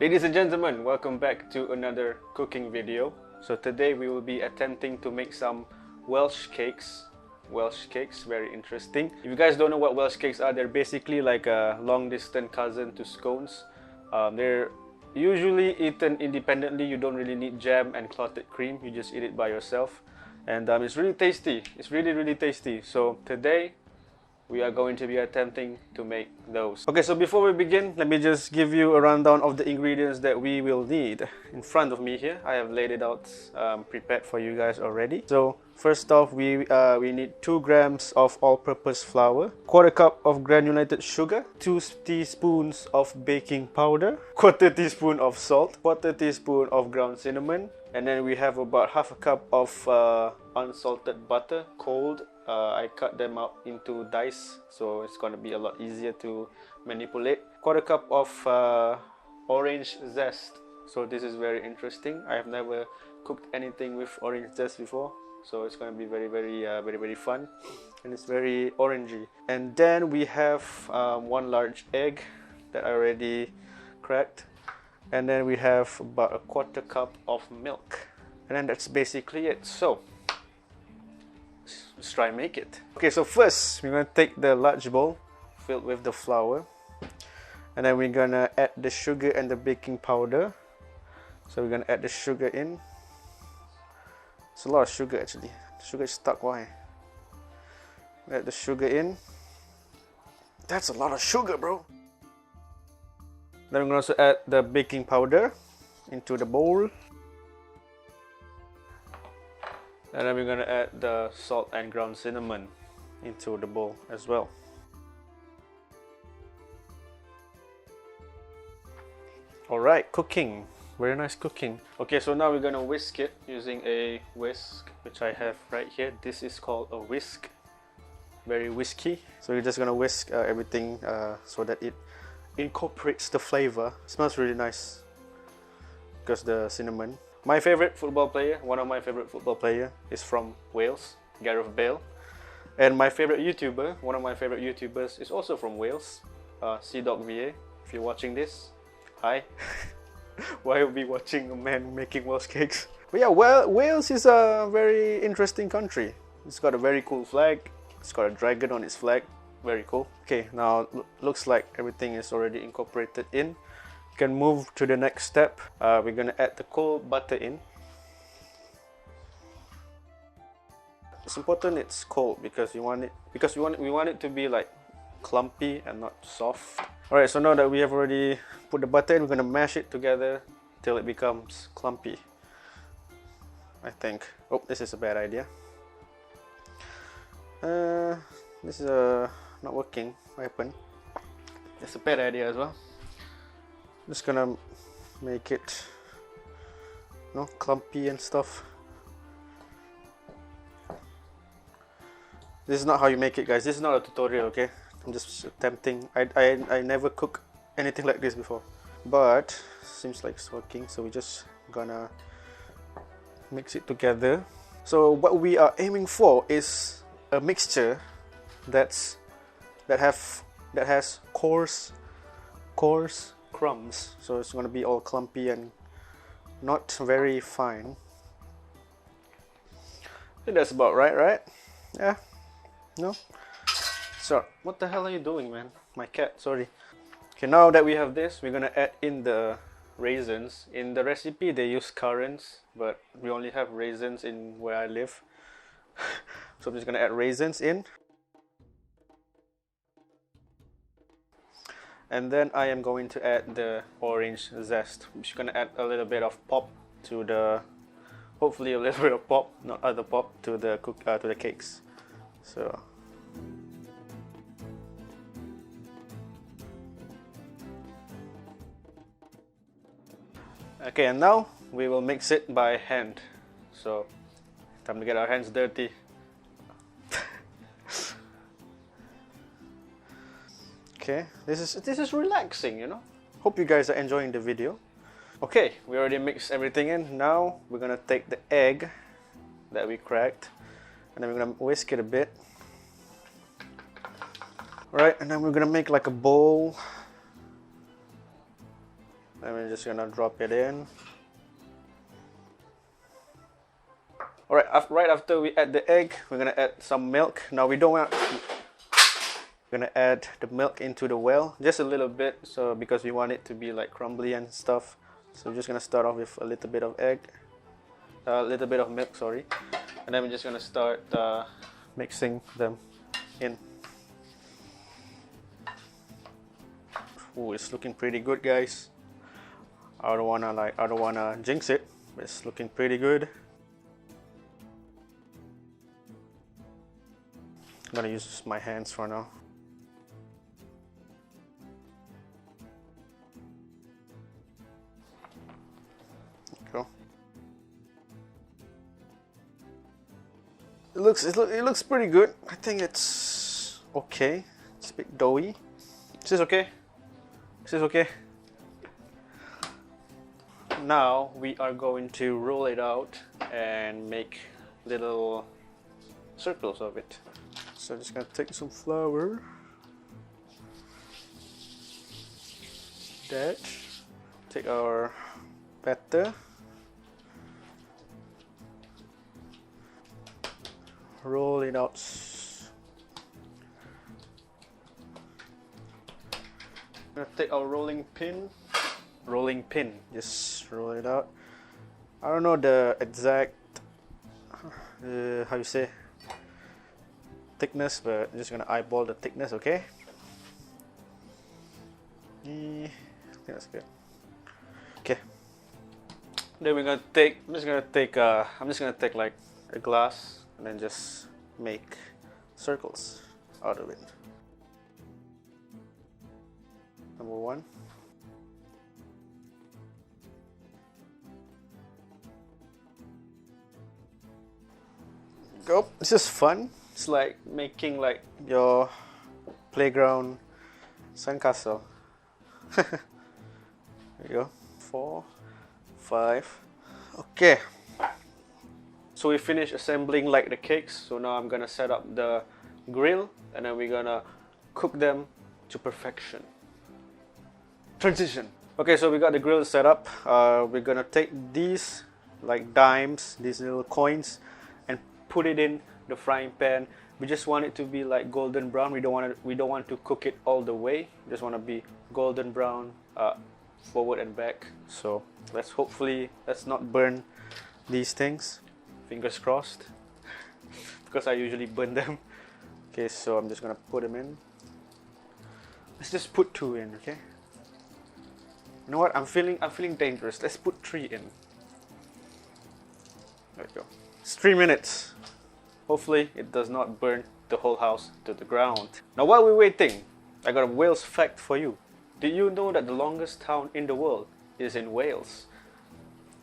Ladies and gentlemen, welcome back to another cooking video. So today we will be attempting to make some Welsh cakes. Welsh cakes, very interesting. If you guys don't know what Welsh cakes are, they're basically like a long distance cousin to scones. They're usually eaten independently. You don't really need jam and clotted cream. You just eat it by yourself. And it's really tasty. It's really tasty. So today we are going to be attempting to make those. Okay, so before we begin, let me just give you a rundown of the ingredients that we will need. In front of me here, I have laid it out prepared for you guys already. So first off, we need 2 grams of all-purpose flour, quarter cup of granulated sugar, 2 teaspoons of baking powder, quarter teaspoon of salt, quarter teaspoon of ground cinnamon, and then we have about half a cup of unsalted butter, cold. I cut them out into dice, so it's gonna be a lot easier to manipulate. Quarter cup of orange zest. So this is very interesting. I have never cooked anything with orange zest before, so it's gonna be very fun, and it's very orangey. And then we have 1 large egg that I already cracked, and then we have about a quarter cup of milk, and then that's basically it. So let's try and make it. Okay, so first we're gonna take the large bowl filled with the flour, and then we're gonna add the sugar and the baking powder. So we're gonna add the sugar in. It's a lot of sugar actually. The sugar is stuck. Why? Add the sugar in. That's a lot of sugar, bro. Then we're gonna also add the baking powder into the bowl. And then we're gonna add the salt and ground cinnamon into the bowl as well. Alright, cooking. Very nice cooking. Okay, so now we're gonna whisk it using a whisk, which I have right here. This is called a whisk. Very whisky. So we're just gonna whisk everything so that it incorporates the flavor. It smells really nice because the cinnamon. My favorite football player, one of my favorite football player is from Wales, Gareth Bale. And my favorite YouTuber, one of my favorite YouTubers is also from Wales, CDocVA. If you're watching this, hi. Why are we watching a man making Welsh cakes? But yeah, well, Wales is a very interesting country. It's got a very cool flag. It's got a dragon on its flag. Very cool. Okay, now looks like everything is already incorporated in. Can move to the next step. We're gonna add the cold butter in. It's important it's cold because we want it to be like clumpy and not soft. Alright, so now that we have already put the butter in, we're gonna mash it together till it becomes clumpy. I think. Oh, this is a bad idea. This is not working. What happened? It's a bad idea as well. Just gonna make it, you know, clumpy and stuff. This is not how you make it, guys. This is not a tutorial, okay? I'm just attempting. I never cook anything like this before, but seems like it's working. So we're just gonna mix it together. So what we are aiming for is a mixture that has coarse crumbs, so it's going to be all clumpy and not very fine. I think that's about right? Yeah? No? So, what the hell are you doing, man? My cat, sorry. Okay, now that we have this, we're gonna add in the raisins. In the recipe, they use currants, but we only have raisins in where I live. So I'm just gonna add raisins in. And then I am going to add the orange zest. I'm just going to add a little bit of pop to the, hopefully a little bit of pop, not other pop, to the cakes. So okay, and now we will mix it by hand. So time to get our hands dirty. Okay, this is relaxing, you know. Hope you guys are enjoying the video. Okay, we already mixed everything in. Now we're gonna take the egg that we cracked, and then we're gonna whisk it a bit. Right, and then we're gonna make like a bowl And we're just gonna drop it in. Alright, right after we add the egg, we're gonna add some milk. Now we don't want. We're gonna add the milk into the well, just a little bit, so because we want it to be like crumbly and stuff. So we're just gonna start off with a little bit of egg, a little bit of milk, sorry, and then we're just gonna start mixing them in. Oh, it's looking pretty good, guys. I don't wanna jinx it, but it's looking pretty good. I'm gonna use my hands for now. Go. It looks pretty good. I think it's okay. It's a bit doughy. Is this okay? Is this okay? Now we are going to roll it out and make little circles of it. So I'm just gonna take some flour, that, take our batter, roll it out. I'm gonna take our rolling pin, just roll it out. I don't know the exact, how you say, thickness, but I'm just gonna eyeball the thickness, okay? I think that's good. Okay. Then we're gonna take. I'm just gonna take like a glass and then just make circles out of it. Number one. Go. It's just fun. It's like making like your playground sandcastle. There you go. 4, 5. Okay. So we finished assembling like the cakes. So now I'm gonna set up the grill and then we're gonna cook them to perfection. Transition. Okay, so we got the grill set up. We're gonna take these like dimes, these little coins, and put it in the frying pan. We just want it to be like golden brown. We don't want to cook it all the way. We just want to be golden brown, forward and back. So let's not burn these things. Fingers crossed, because I usually burn them. Okay, so I'm just gonna put them in. Let's just put 2 in, okay? You know what? I'm feeling dangerous. Let's put 3 in. There we go. It's 3 minutes. Hopefully it does not burn the whole house to the ground. Now while we're waiting, I got a Wales fact for you. Did you know that the longest town in the world is in Wales?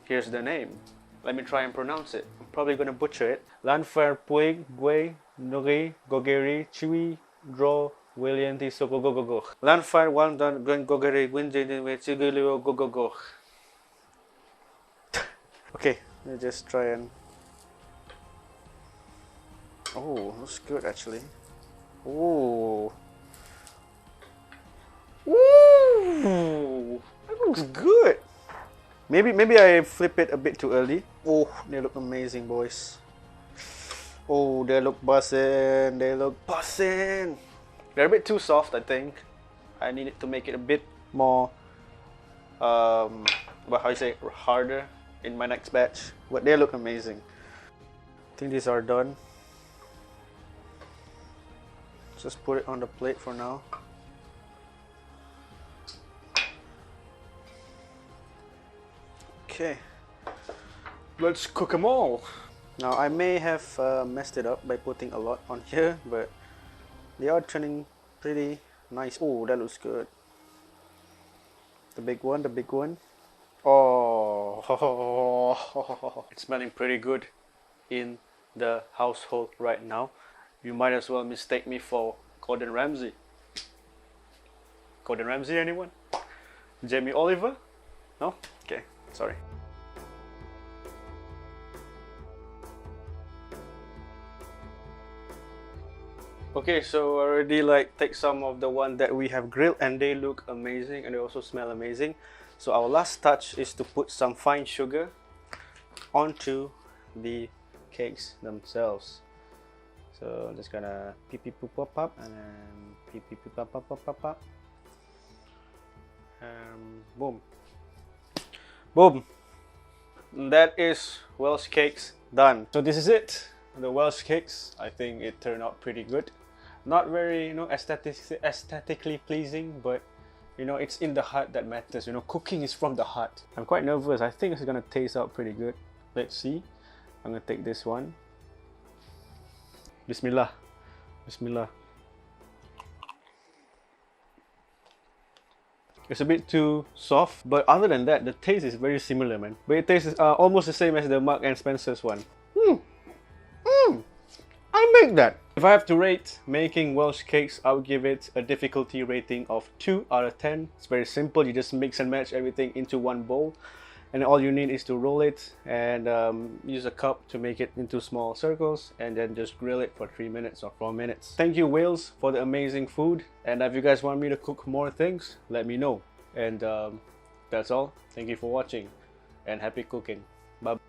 Here's the name. Let me try and pronounce it. I'm probably gonna butcher it. Lanfair Puig Gwe Nori Gogeri Chui Dro Willianti Sogogogo. Lanfair Waldan Gwen Gogeri Winjin Chigilio Gogogo. Okay, let me just try and. Oh, looks good actually. Oh. Ooh, that looks good. Maybe I flip it a bit too early. Oh, they look amazing, boys. Oh, they look bussin'. They look bussin'. They're a bit too soft, I think. I needed to make it a bit more, how you say, harder in my next batch. But they look amazing. I think these are done. Just put it on the plate for now. Okay, let's cook them all. Now I may have messed it up by putting a lot on here, but they are turning pretty nice. Oh, that looks good. The big one, the big one. Oh, it's smelling pretty good in the household right now. You might as well mistake me for Gordon Ramsay. Gordon Ramsay, anyone? Jamie Oliver? No? Okay, sorry. Okay, so I already like take some of the one that we have grilled and they look amazing and they also smell amazing. So our last touch is to put some fine sugar onto the cakes themselves. So I'm just gonna peep peep poop pop pop, and then peep peep poop pop pop pop pop pop. Boom. Boom. And that is Welsh cakes done. So this is it. The Welsh cakes. I think it turned out pretty good. Not very, you know, aesthetically pleasing, but you know, it's in the heart that matters. You know, cooking is from the heart. I'm quite nervous. I think it's gonna taste out pretty good. Let's see. I'm gonna take this one. Bismillah. Bismillah. It's a bit too soft, but other than that, the taste is very similar, man. But it tastes almost the same as the Marks and Spencer's one. I make that. If I have to rate making Welsh cakes, I would give it a difficulty rating of 2 out of 10. It's very simple. You just mix and match everything into one bowl, and all you need is to roll it and use a cup to make it into small circles, and then just grill it for 3 minutes or 4 minutes. Thank you, Wales, for the amazing food, and if you guys want me to cook more things, let me know. And that's all. Thank you for watching, and happy cooking. Bye.